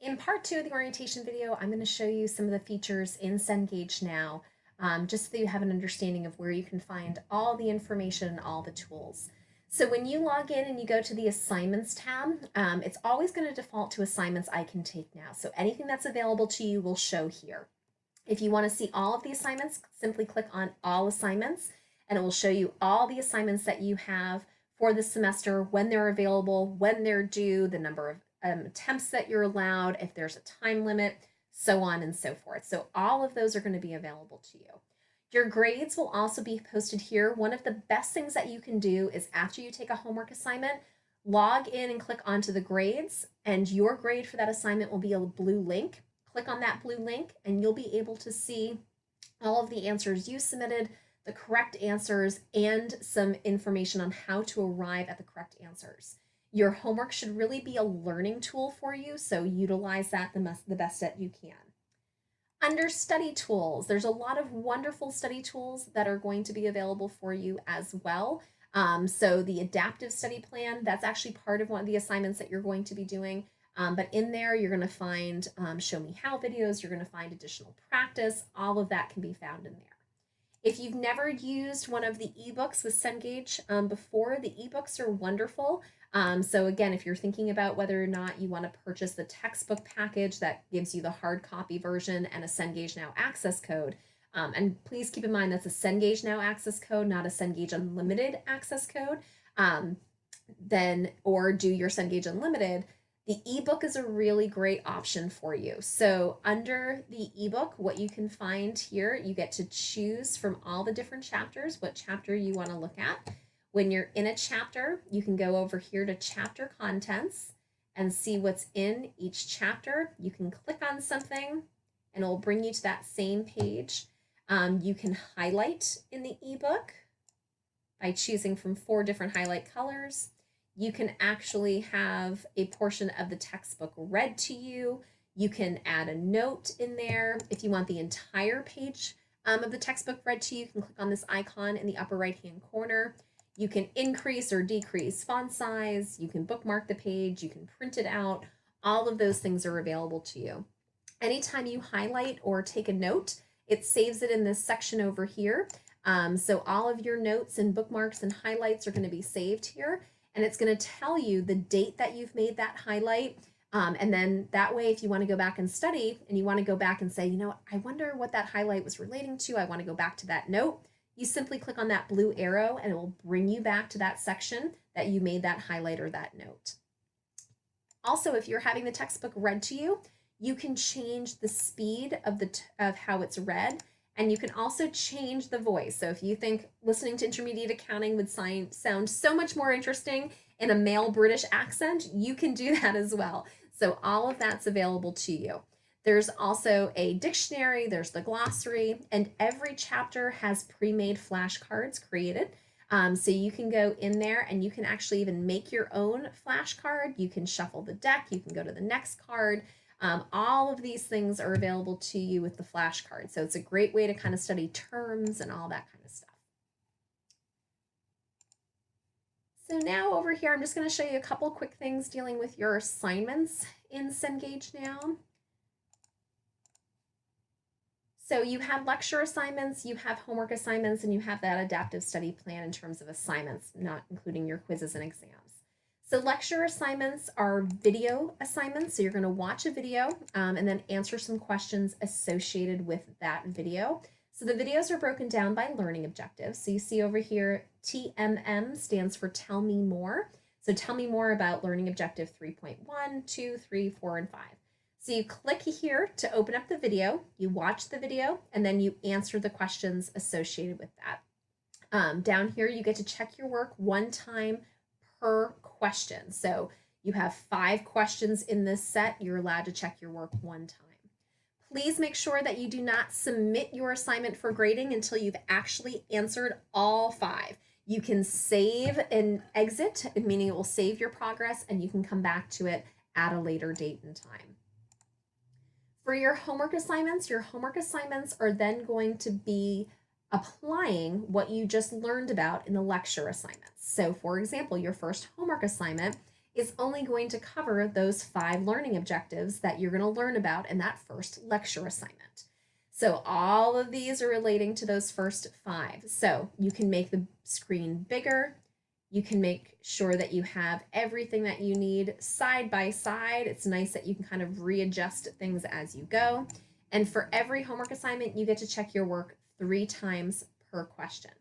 In part two of the orientation video, I'm going to show you some of the features in Cengage now, just so that you have an understanding of where you can find all the information and all the tools. So when you log in and you go to the assignments tab, it's always going to default to assignments I can take now. So anything that's available to you will show here. If you want to see all of the assignments, simply click on all assignments and it will show you all the assignments that you have for the semester, when they're available, when they're due, the number of attempts that you're allowed, if there's a time limit, so on and so forth. So all of those are going to be available to you. Your grades will also be posted here. One of the best things that you can do is after you take a homework assignment, log in and click onto the grades, and your grade for that assignment will be a blue link. Click on that blue link and you'll be able to see all of the answers you submitted, the correct answers, and some information on how to arrive at the correct answers. Your homework should really be a learning tool for you, so utilize that the best that you can. Under study tools, there's a lot of wonderful study tools that are going to be available for you as well. So the adaptive study plan, that's actually part of one of the assignments that you're going to be doing. But in there, you're going to find show me how videos, you're going to find additional practice, all of that can be found in there. If you've never used one of the ebooks with Cengage before, the ebooks are wonderful. So again, if you're thinking about whether or not you want to purchase the textbook package that gives you the hard copy version and a Cengage Now access code, and please keep in mind that's a Cengage Now access code, not a Cengage Unlimited access code, then or do your Cengage Unlimited, the ebook is a really great option for you. So under the ebook, what you can find here, you get to choose from all the different chapters what chapter you want to look at. When you're in a chapter, you can go over here to chapter contents and see what's in each chapter. You can click on something and it will bring you to that same page. You can highlight in the ebook by choosing from 4 different highlight colors. You can actually have a portion of the textbook read to you. You can add a note in there. If you want the entire page of the textbook read to you, you can click on this icon in the upper right-hand corner. You can increase or decrease font size. You can bookmark the page. You can print it out. All of those things are available to you. Anytime you highlight or take a note, it saves it in this section over here. So all of your notes and bookmarks and highlights are going to be saved here. And it's going to tell you the date that you've made that highlight. And then that way, if you want to go back and study and you want to go back and say, you know, I wonder what that highlight was relating to, I want to go back to that note, you simply click on that blue arrow and it will bring you back to that section that you made that highlight or that note. Also, if you're having the textbook read to you, you can change the speed of how it's read. And you can also change the voice. So if you think listening to intermediate accounting would sound so much more interesting in a male British accent, you can do that as well. So all of that's available to you. There's also a dictionary, there's the glossary, and every chapter has pre-made flashcards created. So you can go in there and you can actually even make your own flashcard. You can shuffle the deck, you can go to the next card. All of these things are available to you with the flashcard. So it's a great way to kind of study terms and all that kind of stuff. So now over here, I'm just going to show you a couple quick things dealing with your assignments in Cengage Now. So you have lecture assignments, you have homework assignments, and you have that adaptive study plan in terms of assignments, not including your quizzes and exams. So lecture assignments are video assignments. So you're going to watch a video and then answer some questions associated with that video. So the videos are broken down by learning objectives. So you see over here, TMM stands for Tell Me More. So tell me more about learning objective 3.1, 2, 3, 4, and 5. So you click here to open up the video, you watch the video, and then you answer the questions associated with that. Down here, you get to check your work one time per question. So you have 5 questions in this set. You're allowed to check your work one time. Please make sure that you do not submit your assignment for grading until you've actually answered all 5. You can save and exit, meaning it will save your progress and you can come back to it at a later date and time. For your homework assignments are then going to be applying what you just learned about in the lecture assignments. So for example, your first homework assignment is only going to cover those 5 learning objectives that you're going to learn about in that first lecture assignment. So all of these are relating to those first 5. So you can make the screen bigger. You can make sure that you have everything that you need side by side. It's nice that you can kind of readjust things as you go. And for every homework assignment, you get to check your work 3 times per question.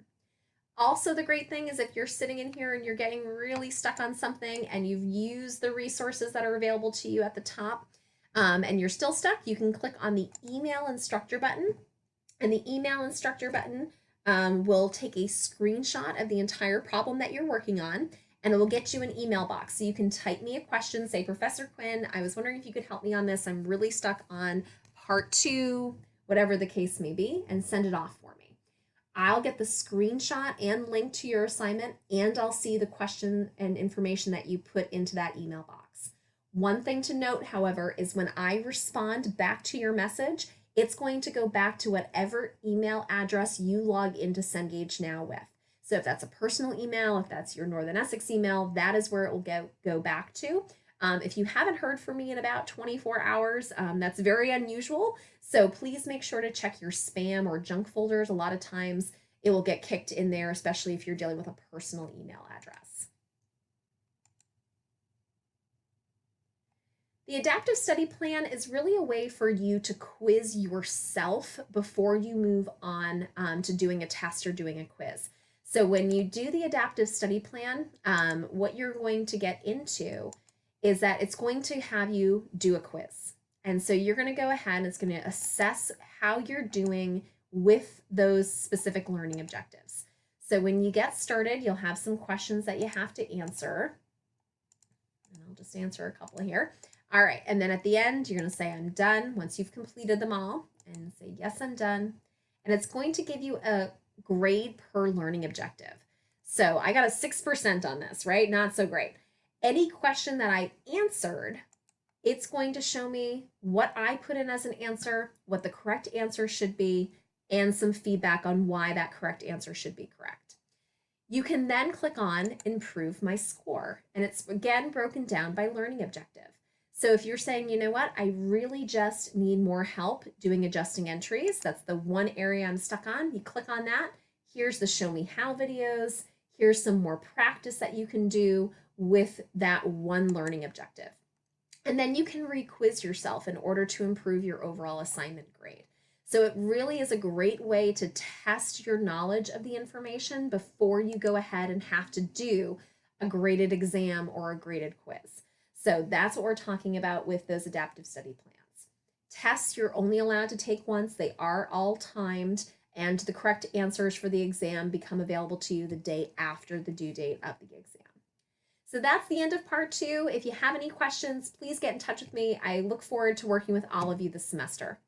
Also, the great thing is if you're sitting in here and you're getting really stuck on something and you've used the resources that are available to you at the top, and you're still stuck, you can click on the email instructor button. And the email instructor button will take a screenshot of the entire problem that you're working on, and it will get you an email box. So you can type me a question, say, Professor Quinn, I was wondering if you could help me on this. I'm really stuck on part 2, whatever the case may be, and send it off for me. I'll get the screenshot and link to your assignment, and I'll see the question and information that you put into that email box. One thing to note, however, is when I respond back to your message, it's going to go back to whatever email address you log into Cengage Now with. So if that's a personal email, if that's your Northern Essex email, that is where it will go back to. If you haven't heard from me in about 24 hours, that's very unusual. So please make sure to check your spam or junk folders. A lot of times it will get kicked in there, especially if you're dealing with a personal email address. The adaptive study plan is really a way for you to quiz yourself before you move on to doing a test or doing a quiz. So when you do the adaptive study plan, what you're going to get into is that it's going to have you do a quiz. And so you're going to go ahead and it's going to assess how you're doing with those specific learning objectives. So when you get started, you'll have some questions that you have to answer. And I'll just answer a couple here. All right, and then at the end, you're going to say, I'm done, once you've completed them all, and say, yes, I'm done. And it's going to give you a grade per learning objective. So I got a 6% on this, right? Not so great. Any question that I answered, it's going to show me what I put in as an answer, what the correct answer should be, and some feedback on why that correct answer should be correct. You can then click on Improve My Score, and it's again broken down by learning objective. So if you're saying, you know what, I really just need more help doing adjusting entries, that's the one area I'm stuck on, you click on that. Here's the Show Me How videos. Here's some more practice that you can do with that one learning objective. And then you can re-quiz yourself in order to improve your overall assignment grade. So it really is a great way to test your knowledge of the information before you go ahead and have to do a graded exam or a graded quiz. So that's what we're talking about with those adaptive study plans. Tests you're only allowed to take once. They are all timed, and the correct answers for the exam become available to you the day after the due date of the exam. So that's the end of part 2. If you have any questions, please get in touch with me. I look forward to working with all of you this semester.